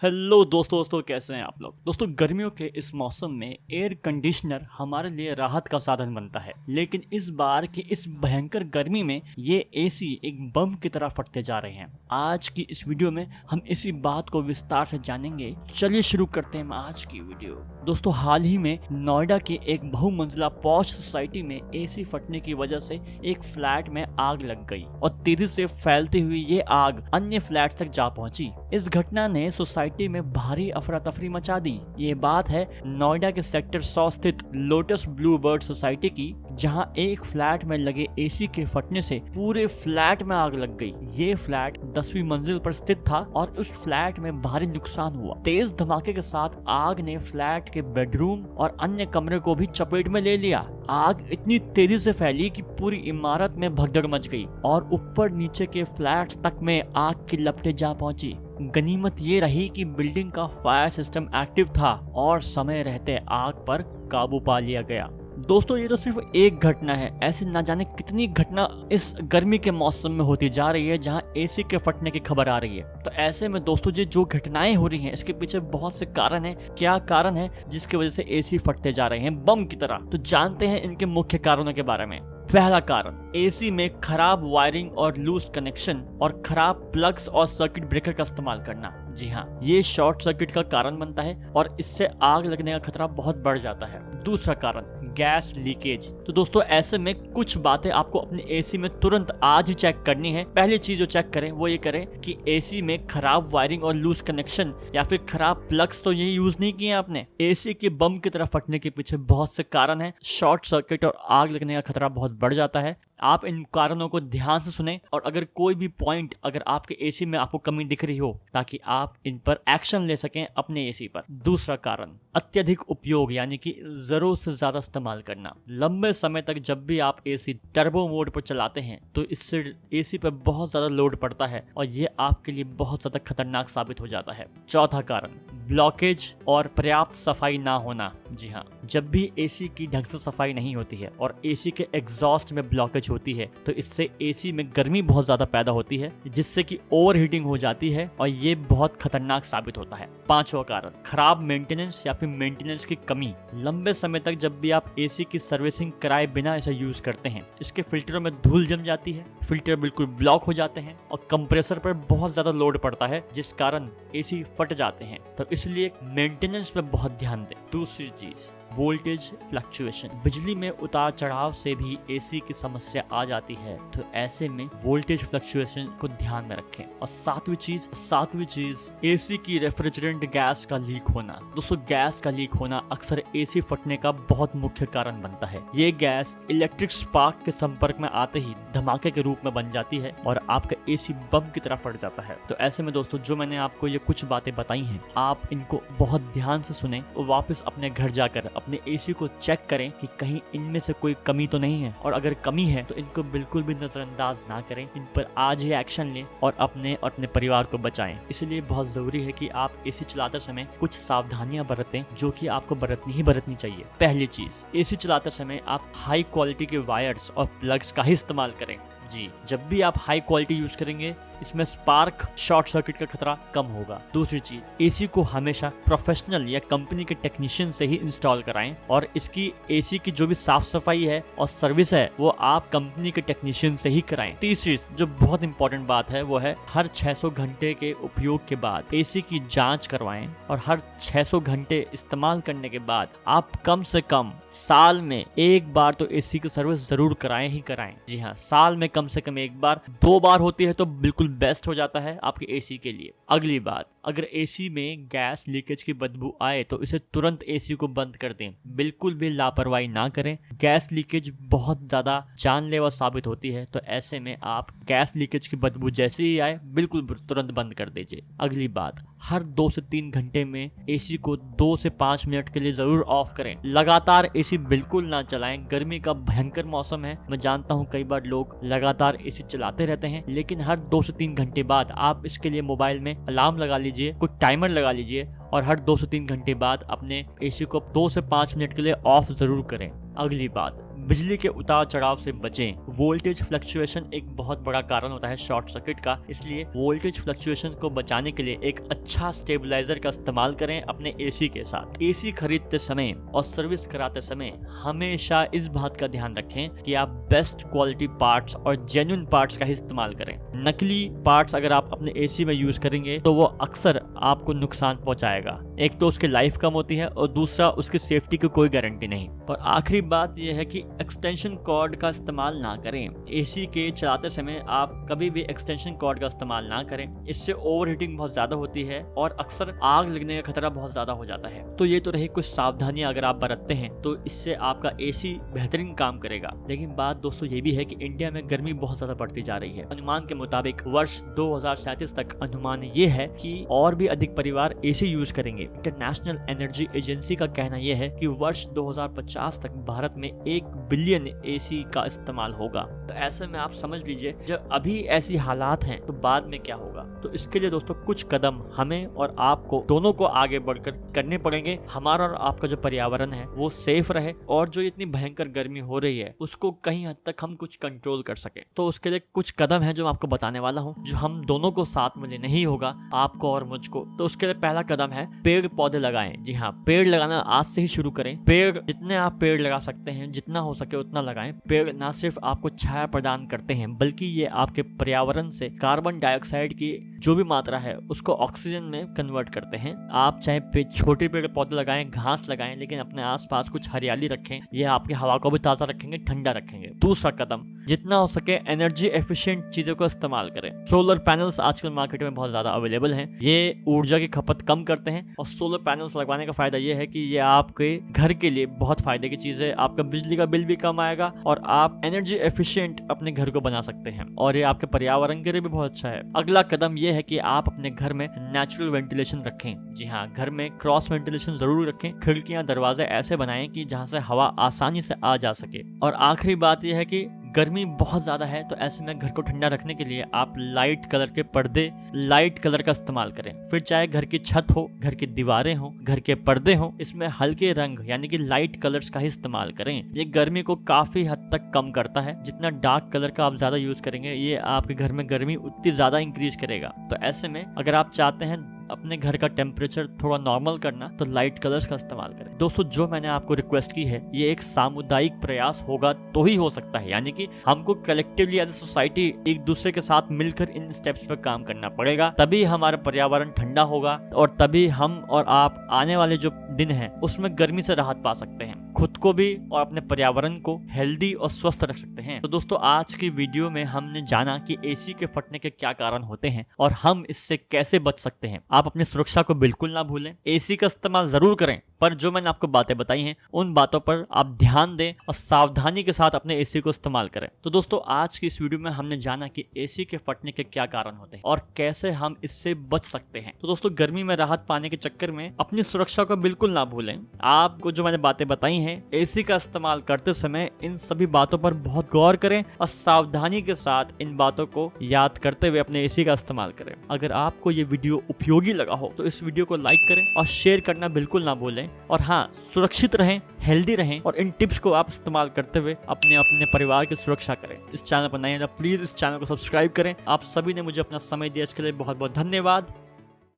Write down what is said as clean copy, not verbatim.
Hello दोस्तों कैसे हैं आप लोग। दोस्तों गर्मियों के इस मौसम में एयर कंडीशनर हमारे लिए राहत का साधन बनता है, लेकिन इस बार की इस भयंकर गर्मी में ये एसी एक बम की तरह फटते जा रहे हैं। आज की इस वीडियो में हम इसी बात को विस्तार से जानेंगे। चलिए शुरू करते हैं आज की वीडियो। दोस्तों हाल ही में नोएडा की एक बहुमंजिला पॉश सोसाइटी में एसी फटने की वजह से एक फ्लैट में आग लग गई और तेजी से फैलती हुई ये आग अन्य फ्लैट्स तक जा पहुंची। इस घटना ने सोसाइटी में भारी अफरा तफरी मचा दी। ये बात है नोएडा के सेक्टर 100 स्थित लोटस ब्लू बर्ड सोसाइटी की, जहां एक फ्लैट में लगे एसी के फटने से पूरे फ्लैट में आग लग गई। ये फ्लैट 10वीं मंजिल पर स्थित था और उस फ्लैट में भारी नुकसान हुआ। तेज धमाके के साथ आग ने फ्लैट के बेडरूम और अन्य कमरे को भी चपेट में ले लिया। आग इतनी तेजी से फैली कि पूरी इमारत में भगदड़ मच गई और ऊपर नीचे के फ्लैट्स तक में आग की लपटें जा पहुंची। गनीमत ये रही कि बिल्डिंग का फायर सिस्टम एक्टिव था और समय रहते आग पर काबू पा लिया गया। दोस्तों ये तो सिर्फ एक घटना है, ऐसे ना जाने कितनी घटना इस गर्मी के मौसम में होती जा रही है जहां एसी के फटने की खबर आ रही है। तो ऐसे में दोस्तों ये जो घटनाएं हो रही हैं इसके पीछे बहुत से कारण हैं। क्या कारण है जिसकी वजह से एसी फटते जा रहे हैं बम की तरह? तो जानते हैं इनके मुख्य कारणों के बारे में। पहला कारण, एसी में खराब वायरिंग और लूज कनेक्शन और खराब प्लग्स और सर्किट ब्रेकर का इस्तेमाल करना। जी हाँ, ये शॉर्ट सर्किट का कारण बनता है और इससे आग लगने का खतरा बहुत बढ़ जाता है। दूसरा कारण, गैस लीकेज। तो दोस्तों ऐसे में कुछ बातें आपको अपने एसी में तुरंत आज ही चेक करनी है। पहली चीज जो चेक करें वो ये करें कि एसी में खराब वायरिंग और लूज कनेक्शन या फिर खराब प्लग्स तो ये यूज नहीं किए आपने। एसी के बम की तरफ फटने के पीछे बहुत से कारण हैं। शॉर्ट सर्किट और आग लगने का खतरा बहुत बढ़ जाता है। आप इन कारणों को ध्यान से सुने और अगर कोई भी पॉइंट अगर आपके एसी में आपको कमी दिख रही हो ताकि आप इन पर एक्शन ले सकें अपने एसी पर। दूसरा कारण, अत्यधिक उपयोग यानी कि जरूरत से ज्यादा इस्तेमाल करना। लंबे समय तक जब भी आप एसी टर्बो मोड पर चलाते हैं तो इससे एसी पर बहुत ज्यादा लोड पड़ता है और ये आपके लिए बहुत ज्यादा खतरनाक साबित हो जाता है। चौथा कारण, ब्लॉकेज और पर्याप्त सफाई ना होना। जी हाँ, जब भी एसी की ढंग से सफाई नहीं होती है और एसी के एग्जॉस्ट में ब्लॉकेज होती है तो इससे एसी में गर्मी बहुत ज्यादा पैदा होती है जिससे कि ओवर हीटिंग हो जाती है और ये बहुत खतरनाक साबित होता है। पांचवा कारण, खराब मेंटेनेंस या फिर मेंटेनेंस की कमी। लंबे समय तक जब भी आप एसी की सर्विसिंग कराए बिना इसे यूज करते हैं इसके फिल्टरों में धूल जम जाती है, फिल्टर बिल्कुल ब्लॉक हो जाते हैं और कंप्रेसर पर बहुत ज्यादा लोड पड़ता है जिस कारण एसी फट जाते हैं। तो इसलिए मेंटेनेंस पे बहुत ध्यान दें। दूसरी चीज, वोल्टेज फ्लक्चुएशन। बिजली में उतार चढ़ाव से भी एसी की समस्या आ जाती है, तो ऐसे में वोल्टेज फ्लक्चुएशन को ध्यान में रखें। और सातवीं चीज एसी की रेफ्रिजरेंट गैस का लीक होना। दोस्तों गैस का लीक होना अक्सर एसी फटने का बहुत मुख्य कारण बनता है। ये गैस इलेक्ट्रिक स्पार्क के संपर्क में आते ही धमाके के रूप में बन जाती है और आपका एसी बम की तरह फट जाता है। तो ऐसे में दोस्तों जो मैंने आपको ये कुछ बातें बताई हैं आप इनको बहुत ध्यान से सुने और वापस अपने घर जाकर अपने एसी को चेक करें कि कहीं इनमें से कोई कमी तो नहीं है, और अगर कमी है तो इनको बिल्कुल भी नजरअंदाज ना करें। इन पर आज ही एक्शन लें और अपने परिवार को बचाएं। इसलिए बहुत जरूरी है कि आप एसी चलाते समय कुछ सावधानियां बरतें जो कि आपको बरतनी चाहिए। पहली चीज, एसी चलाते समय आप हाई क्वालिटी के वायर्स और प्लग्स का ही इस्तेमाल करें। जी, जब भी आप हाई क्वालिटी यूज करेंगे इसमें स्पार्क शॉर्ट सर्किट का खतरा कम होगा। दूसरी चीज, एसी को हमेशा प्रोफेशनल या कंपनी के टेक्नीशियन से ही इंस्टॉल कराएं और इसकी एसी की जो भी साफ सफाई है और सर्विस है वो आप कंपनी के टेक्नीशियन से ही कराएं। तीसरी जो बहुत इंपॉर्टेंट बात है वो है हर 600 घंटे के उपयोग के बाद एसी की जांच करवाएं और हर 600 घंटे इस्तेमाल करने के बाद आप कम से कम साल में एक बार तो एसी की सर्विस जरूर कराएं ही कराएं। जी हाँ, साल में कम से कम एक बार, 2 बार होती है तो बिल्कुल बेस्ट हो जाता है आपके एसी के लिए। अगली बात, अगर एसी में गैस लीकेज की बदबू आए तो इसे तुरंत एसी को बंद कर दें। बिल्कुल भी लापरवाही ना करें। गैस लीकेज बहुत ज्यादा जानलेवा साबित होती है, तो ऐसे में आप गैस लीकेज की बदबू जैसे ही आए बिल्कुल तुरंत बंद कर दीजिए। अगली बात, हर 2 से 3 घंटे में एसी को 2 से 5 मिनट के लिए जरूर ऑफ करें। लगातार एसी बिल्कुल ना चलाएं। गर्मी का भयंकर मौसम है, मैं जानता हूँ कई बार लोग लगातार एसी चलाते रहते हैं, लेकिन हर 2 से 3 घंटे बाद आप इसके लिए मोबाइल में अलार्म लगा लीजिए, कुछ टाइमर लगा लीजिए और हर 2 से 3 घंटे बाद अपने एसी को 2 से 5 मिनट के लिए ऑफ जरूर करें। अगली बात, बिजली के उतार चढ़ाव से बचें। वोल्टेज फ्लक्चुएशन एक बहुत बड़ा कारण होता है शॉर्ट सर्किट का, इसलिए वोल्टेज फ्लक्चुएशन को बचाने के लिए एक अच्छा स्टेबलाइजर का इस्तेमाल करें अपने एसी के साथ। एसी खरीदते समय और सर्विस कराते समय हमेशा इस बात का ध्यान रखें कि आप बेस्ट क्वालिटी पार्ट्स और जेन्युइन पार्ट्स का ही इस्तेमाल करें। नकली पार्ट्स अगर आप अपने एसी में यूज करेंगे तो वो अक्सर आपको नुकसान पहुंचाएगा। एक तो उसकी लाइफ कम होती है और दूसरा उसकी सेफ्टी की कोई गारंटी नहीं। और आखिरी बात यह है कि एक्सटेंशन कॉर्ड का इस्तेमाल ना करें। एसी के चलाते समय आप कभी भी एक्सटेंशन कॉर्ड का इस्तेमाल ना करें, इससे ओवरहीटिंग बहुत ज्यादा होती है और अक्सर आग लगने का खतरा बहुत ज्यादा हो जाता है। तो ये तो रही कुछ सावधानियां, अगर आप बरतते हैं तो इससे आपका एसी बेहतरीन काम करेगा। लेकिन बात दोस्तों ये भी है कि इंडिया में गर्मी बहुत ज्यादा बढ़ती जा रही है। अनुमान के मुताबिक वर्ष 2037 तक अनुमान ये है कि और भी अधिक परिवार एसी यूज करेंगे। इंटरनेशनल एनर्जी एजेंसी का कहना यह है कि वर्ष 2050 तक भारत में 1 बिलियन एसी का इस्तेमाल होगा। तो ऐसे में आप समझ लीजिए जब अभी ऐसी हालात हैं तो बाद में क्या होगा। तो इसके लिए दोस्तों कुछ कदम हमें और आपको दोनों को आगे बढ़कर करने पड़ेंगे। हमारा और आपका जो पर्यावरण है वो सेफ रहे और जो इतनी भयंकर गर्मी हो रही है उसको कहीं हद तक हम कुछ कंट्रोल कर सके। तो उसके लिए कुछ कदम है जो मैं आपको बताने वाला हूँ, जो हम दोनों को साथ में लेना ही होगा, आपको और मुझको। तो उसके लिए पहला कदम है पेड़ पौधे लगाएं। जी हाँ, पेड़ लगाना आज से ही शुरू करें। पेड़ जितने आप पेड़ लगा सकते हैं, जितना हो सके उतना लगाएं। पेड़ ना सिर्फ आपको छाया प्रदान करते हैं बल्कि ये आपके पर्यावरण से कार्बन डाइऑक्साइड की जो भी मात्रा है उसको ऑक्सीजन में कन्वर्ट करते हैं। आप चाहे छोटे पेड़ पौधे लगाएं, घास लगाएं, लेकिन अपने आसपास कुछ हरियाली रखें। ये आपकी हवा को भी ताजा रखेंगे, ठंडा रखेंगे। दूसरा कदम, जितना हो सके एनर्जी एफिशिएंट चीजों का इस्तेमाल करें। सोलर पैनल्स आजकल मार्केट में बहुत ज्यादा अवेलेबल हैं। ये ऊर्जा की खपत कम करते हैं और सोलर पैनल्स लगवाने का फायदा ये है कि ये आपके घर के लिए बहुत फायदे की चीज है। आपका बिजली का बिल भी कम आएगा और आप एनर्जी एफिशिएंट अपने घर को बना सकते हैं और ये आपके पर्यावरण के लिए भी बहुत अच्छा है। अगला कदम ये है कि आप अपने घर में नेचुरल वेंटिलेशन रखें। जी हाँ, घर में क्रॉस वेंटिलेशन जरूर रखें। खिड़कियां दरवाजे ऐसे बनाएं कि जहां से हवा आसानी से आ जा सके। और आखिरी बात यह है कि गर्मी बहुत ज्यादा है तो ऐसे में घर को ठंडा रखने के लिए आप लाइट कलर के पर्दे, लाइट कलर का इस्तेमाल करें। फिर चाहे घर की छत हो, घर की दीवारें हो, घर के पर्दे हो, इसमें हल्के रंग यानी कि लाइट कलर्स का ही इस्तेमाल करें। ये गर्मी को काफी हद तक कम करता है। जितना डार्क कलर का आप ज्यादा यूज करेंगे ये आपके घर में गर्मी उतनी ज्यादा इंक्रीज करेगा। तो ऐसे में अगर आप चाहते हैं अपने घर का टेम्परेचर थोड़ा नॉर्मल करना तो लाइट कलर्स का इस्तेमाल करें। दोस्तों जो मैंने आपको रिक्वेस्ट की है ये एक सामुदायिक प्रयास होगा तो ही हो सकता है, यानी कि हमको कलेक्टिवली एज ए सोसाइटी एक दूसरे के साथ मिलकर इन स्टेप्स पर काम करना पड़ेगा। तभी हमारा पर्यावरण ठंडा होगा और तभी हम और आप आने वाले जो दिन है उसमें गर्मी से राहत पा सकते हैं, खुद को भी और अपने पर्यावरण को हेल्दी और स्वस्थ रख सकते हैं। तो दोस्तों आज की वीडियो में हमने जाना कि एसी के फटने के क्या कारण होते हैं और हम इससे कैसे बच सकते हैं। आप अपनी सुरक्षा को बिल्कुल ना भूलें, एसी का इस्तेमाल जरूर करें, पर जो मैंने आपको बातें बताई हैं उन बातों पर आप ध्यान दें और सावधानी के साथ अपने एसी को इस्तेमाल करें। तो दोस्तों आज की इस वीडियो में हमने जाना कि एसी के फटने के क्या कारण होते हैं और कैसे हम इससे बच सकते हैं। तो दोस्तों गर्मी में राहत पाने के चक्कर में अपनी सुरक्षा को बिल्कुल ना भूलें। आपको जो मैंने बातें बताई हैं एसी का इस्तेमाल करते समय इन सभी बातों पर बहुत गौर करें और सावधानी के साथ इन बातों को याद करते हुए अपने एसी का इस्तेमाल करें। अगर आपको ये वीडियो उपयोगी लगा हो तो इस वीडियो को लाइक करें और शेयर करना बिल्कुल ना भूलें। और हाँ, सुरक्षित रहें, हेल्दी रहें और इन टिप्स को आप इस्तेमाल करते हुए अपने अपने परिवार की सुरक्षा करें। इस चैनल पर नए हैं तो प्लीज इस चैनल को सब्सक्राइब करें। आप सभी ने मुझे अपना समय दिया इसके लिए बहुत बहुत धन्यवाद।